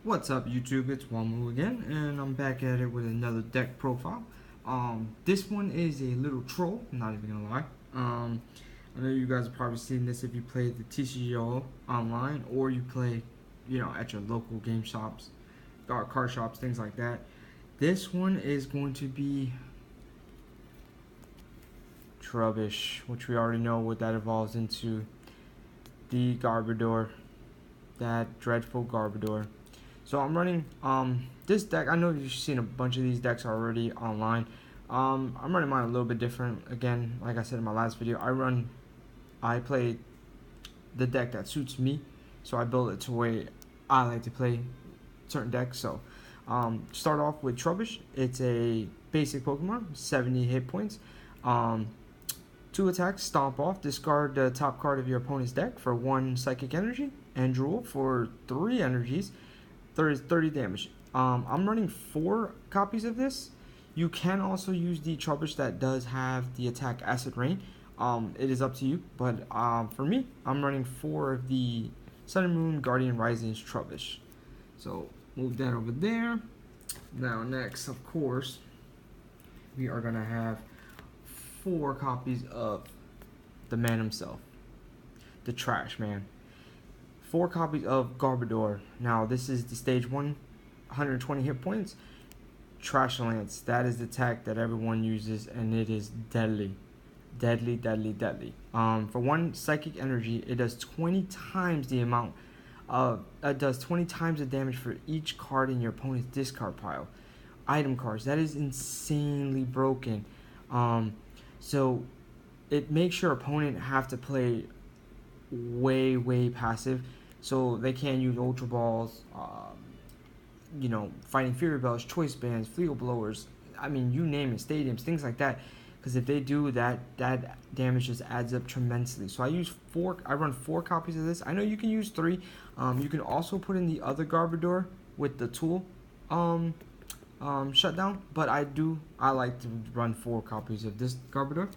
What's up, YouTube? It's Wamu again, and I'm back at it with another deck profile. This one is a little troll, I'm not even gonna lie. I know you guys have probably seen this if you play the TCGO online or you play, at your local game shops, card shops, things like that. This one is going to be Trubbish, which we already know what that evolves into. The Garbodor, that dreadful Garbodor. So I'm running this deck. I know you've seen a bunch of these decks already online. I'm running mine a little bit different. Again, like I said in my last video, I play the deck that suits me. So I build it to where I like to play certain decks. So start off with Trubbish. It's a basic Pokemon, 70 hit points. 2 attacks, Stomp Off, discard the top card of your opponent's deck for 1 Psychic Energy, and Drool for 3 energies. 30 damage. I'm running 4 copies of this. You can also use the Trubbish that does have the attack Acid Rain. It is up to you, but for me, I'm running 4 of the Sun and Moon Guardian Rising's Trubbish. So move that over there. Now next, of course, we are gonna have 4 copies of the man himself, the Trash Man. 4 copies of Garbodor. Now this is the stage 1, 120 hit points. Trash Lance. That is the attack that everyone uses, and it is deadly, deadly, deadly, deadly. For 1 psychic energy, it does 20 times the amount of. It does 20 times the damage for each card in your opponent's discard pile. Item cards. That is insanely broken. So it makes your opponent have to play way passive, so they can't use Ultra Balls, Fighting Fury Bells, Choice Bands, Fleal Blowers, I mean, you name it, Stadiums, things like that, because if they do that, that damage just adds up tremendously. So I run 4 copies of this. I know you can use 3. You can also put in the other Garbodor with the tool shutdown, but I like to run 4 copies of this Garbodor.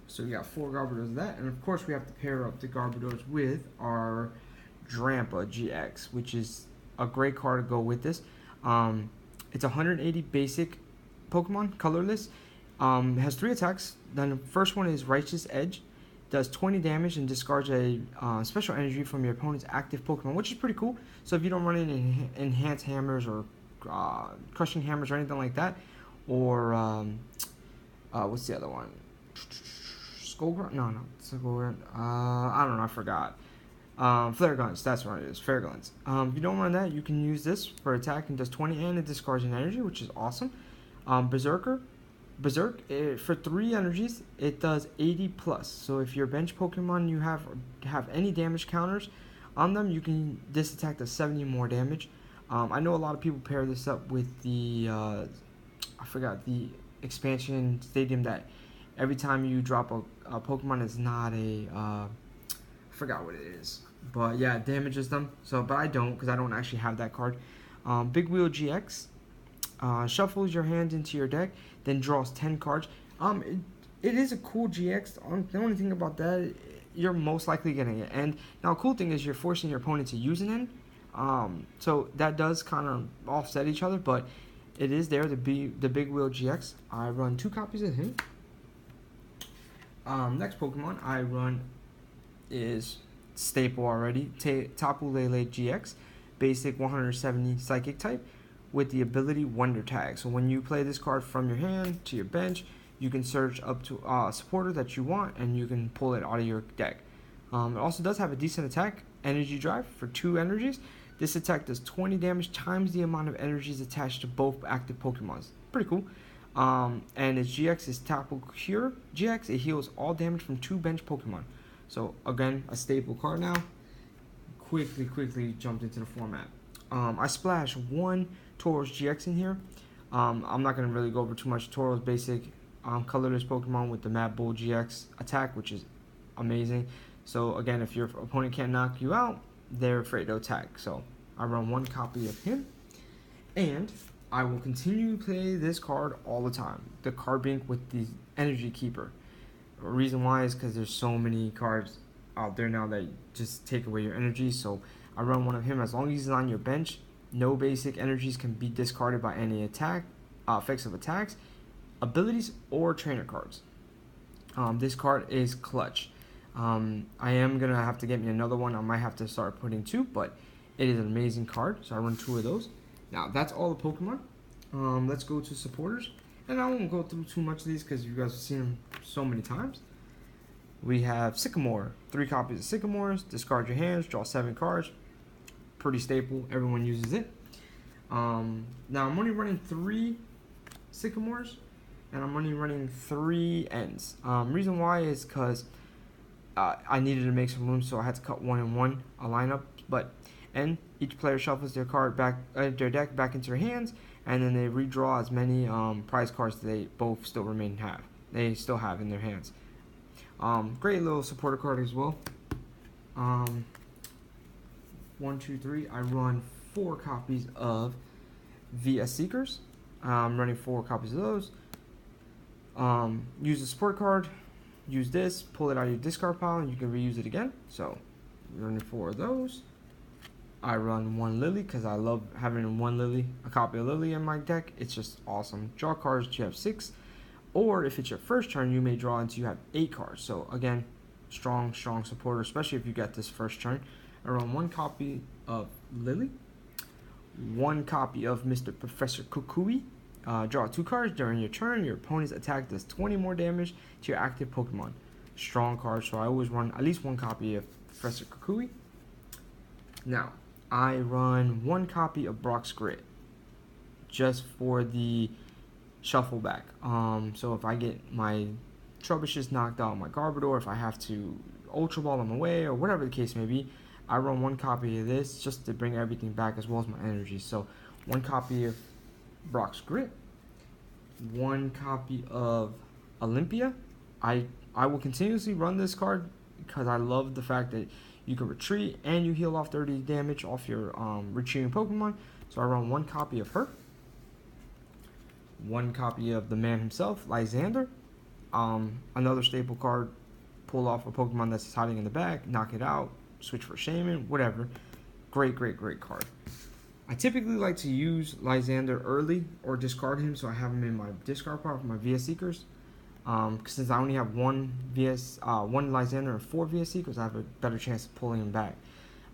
So we got 4 Garbodors of that, and of course we have to pair up the Garbodors with our Drampa GX, which is a great card to go with this. It's 180 basic Pokemon, colorless. It has 3 attacks. Then the first one is Righteous Edge, does 20 damage and discards a special energy from your opponent's active Pokemon, which is pretty cool. So if you don't run any Enhanced Hammers or Crushing Hammers or anything like that, or what's the other one? Skullgrunt? No, Skullgrunt. I don't know. I forgot. Flare Guns. That's what it is. Flare Guns. If you don't run that, you can use this for attack and does 20 and it discards an energy, which is awesome. Berserk, for 3 energies, it does 80 plus. So if your bench Pokemon you have any damage counters on them, this attack does 70 more damage. I know a lot of people pair this up with the I forgot the expansion stadium that every time you drop a Pokemon is not a I forgot what it is, but yeah, it damages them. So, but I don't, because I don't actually have that card. Big Wheel GX shuffles your hand into your deck, then draws 10 cards. It is a cool GX. The only thing about that, you're most likely getting it. And now, cool thing is you're forcing your opponent to use an end. So that does kind of offset each other, but it is there. The Big Wheel GX. I run 2 copies of him. Next Pokemon I run is staple already, Tapu Lele GX, basic 170 psychic type with the ability Wonder Tag. So when you play this card from your hand to your bench, you can search up to a supporter that you want and you can pull it out of your deck. It also does have a decent attack, Energy Drive, for 2 energies. This attack does 20 damage times the amount of energies attached to both active Pokemons. Pretty cool. And its GX is Tapu Cure GX. It heals all damage from 2 bench Pokemon. So again, a staple card now. Quickly jumped into the format. I splash 1 Tauros GX in here. I'm not going to really go over too much. Tauros basic colorless Pokemon with the Mad Bull GX attack, which is amazing. So again, if your opponent can't knock you out, they're afraid to attack. So I run 1 copy of him. And I will continue to play this card all the time. The Card Bank with the Energy Keeper. The reason why is because there's so many cards out there now that just take away your energy. So I run one of him as long as he's on your bench. No basic energies can be discarded by any attack, effects of attacks, abilities, or trainer cards. This card is clutch. I am going to have to get me another one. I might have to start putting 2, but it is an amazing card. So I run 2 of those. Now, that's all the Pokemon. Let's go to supporters. And I won't go through too much of these because you guys have seen them so many times. We have Sycamore. 3 copies of Sycamores. Discard your hands. Draw 7 cards. Pretty staple. Everyone uses it. Now, I'm only running 3 Sycamores. And I'm only running 3 ends. Reason why is because I needed to make some room, so I had to cut 1 and 1 a lineup. But each player shuffles their card back, their deck back into their hands, and then they redraw as many prize cards they both still still have in their hands. Great little supporter card as well. 1, 2, 3. I run 4 copies of VS Seekers. I'm running 4 copies of those. Use the support card. Use this. Pull it out of your discard pile, and you can reuse it again. So, I'm running 4 of those. I run 1 Lily because I love having 1 Lily, a copy of Lily in my deck. It's just awesome. Draw cards until you have 6. Or if it's your first turn, you may draw until you have 8 cards. So again, strong supporter, especially if you get this first turn. I run 1 copy of Lily, 1 copy of Mr. Professor Kukui. Draw 2 cards during your turn. Your opponent's attack does 20 more damage to your active Pokemon. Strong card, so I always run at least 1 copy of Professor Kukui. Now, I run 1 copy of Brock's Grit just for the shuffle back. So if I get my Trebuchets knocked out, my Garbodor, if I have to Ultra Ball them away, or whatever the case may be, I run 1 copy of this just to bring everything back as well as my energy. So 1 copy of Brock's Grit, 1 copy of Olympia. I will continuously run this card because I love the fact that you can retreat and you heal off 30 damage off your retreating Pokemon. So I run 1 copy of her. 1 copy of the man himself, Lysander. Another staple card. Pull off a Pokemon that's hiding in the back, knock it out, switch for Shaman, whatever. Great card. I typically like to use Lysander early or discard him so I have him in my discard pile for my VS Seekers. Since I only have 1 Lysander and 4 VS Seekers, I have a better chance of pulling him back.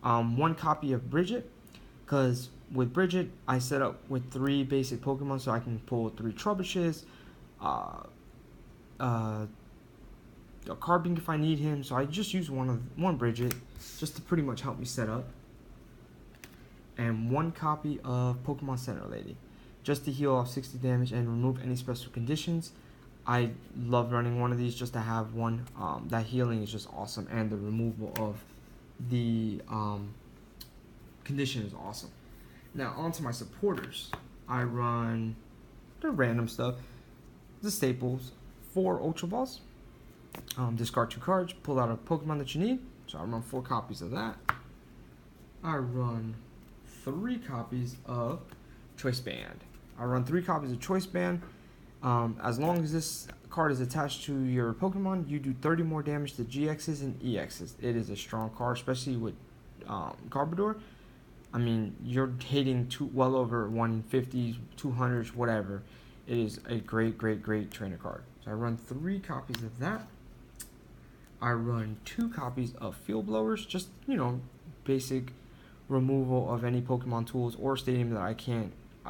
1 copy of Bridget, because with Bridget, I set up with 3 basic Pokemon so I can pull 3 Trebuchets, a Carbink if I need him, so I just use one Bridget just to pretty much help me set up. And 1 copy of Pokemon Center Lady, just to heal off 60 damage and remove any special conditions. I love running 1 of these just to have 1. That healing is just awesome, and the removal of the condition is awesome. Now, on to my supporters. I run the random stuff, the staples, 4 Ultra Balls. Discard 2 cards, pull out a Pokemon that you need. So I run 4 copies of that. I run 3 copies of Choice Band. I run 3 copies of Choice Band. As long as this card is attached to your Pokemon, you do 30 more damage to GXs and EXs. It is a strong card, especially with Garbodor. I mean, you're hitting well over 150s, 200s, whatever. It is a great trainer card. So I run 3 copies of that. I run 2 copies of Field Blowers, just, basic removal of any Pokemon tools or stadium that I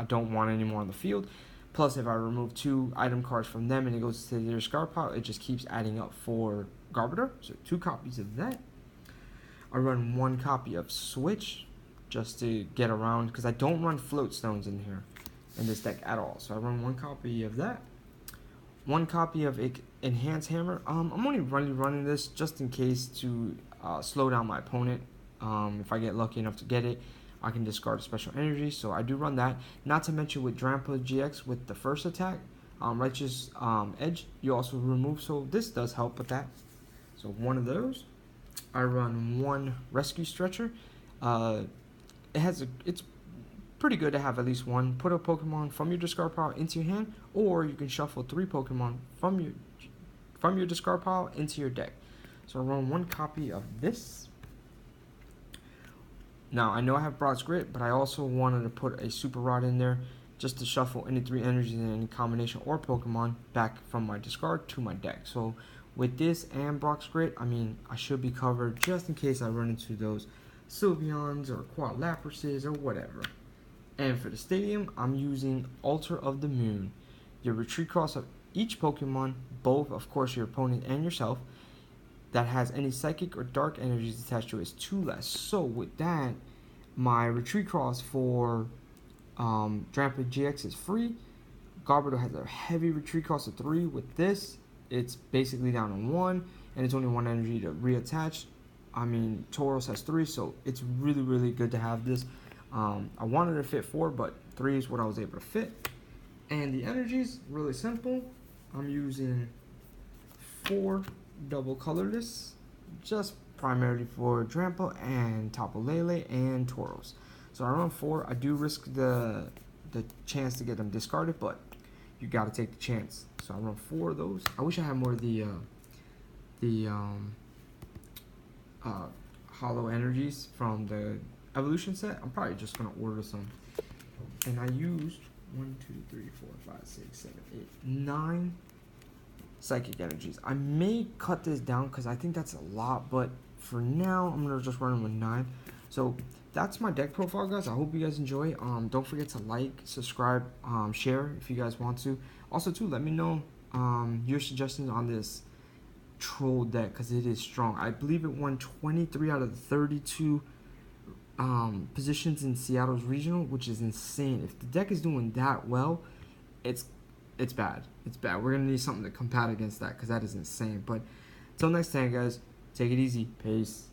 don't want anymore on the field. Plus, if I remove 2 item cards from them and it goes to their discard pile, it just keeps adding up for Garbodor. So 2 copies of that. I run 1 copy of Switch just to get around, because I don't run Float Stones in this deck at all. So I run 1 copy of that. 1 copy of Enhance Hammer. I'm only running this just in case to slow down my opponent. If I get lucky enough to get it, I can discard a special energy, so I do run that. Not to mention with Drampa GX with the first attack, Righteous Edge, you also remove, so this does help with that. So 1 of those. I run 1 Rescue Stretcher. It's pretty good to have at least 1. Put a Pokemon from your discard pile into your hand, or you can shuffle 3 Pokemon from your discard pile into your deck. So I run 1 copy of this. Now, I know I have Brock's Grit, but I also wanted to put a Super Rod in there just to shuffle any 3 energies in any combination or Pokemon back from my discard to my deck. So with this and Brock's Grit, I mean, I should be covered just in case I run into those Sylveons or Quad Laprases or whatever. And for the stadium, I'm using Altar of the Moon. Your retreat cost of each Pokemon, both of course your opponent and yourself, that has any psychic or dark energies attached to it is 2 less. So with that, my retreat cost for Drampa GX is free. Garbodor has a heavy retreat cost of 3. With this, it's basically down to 1, and it's only 1 energy to reattach. I mean, Tauros has 3, so it's really, really good to have this. I wanted to fit 4, but 3 is what I was able to fit. And the energies, really simple. I'm using 4 double colorless, just primarily for Drampa and Tapu Lele and Tauros. So I run 4. I do risk the chance to get them discarded, but you got to take the chance. So I run 4 of those. I wish I had more of the hollow energies from the evolution set. I'm probably just gonna order some. And I used 1, 2, 3, 4, 5, 6, 7, 8, 9 psychic energies. I may cut this down because I think that's a lot, but for now I'm gonna just run them with 9. So that's my deck profile, guys. I hope you guys enjoy. Don't forget to like, subscribe, share if you guys want to. Also too, let me know your suggestions on this troll deck because it is strong. I believe it won 23 out of the 32 positions in Seattle's regional, which is insane. If the deck is doing that well, it's bad. It's bad. We're gonna need something to combat against that because that is insane. But until next time, guys, take it easy. Peace.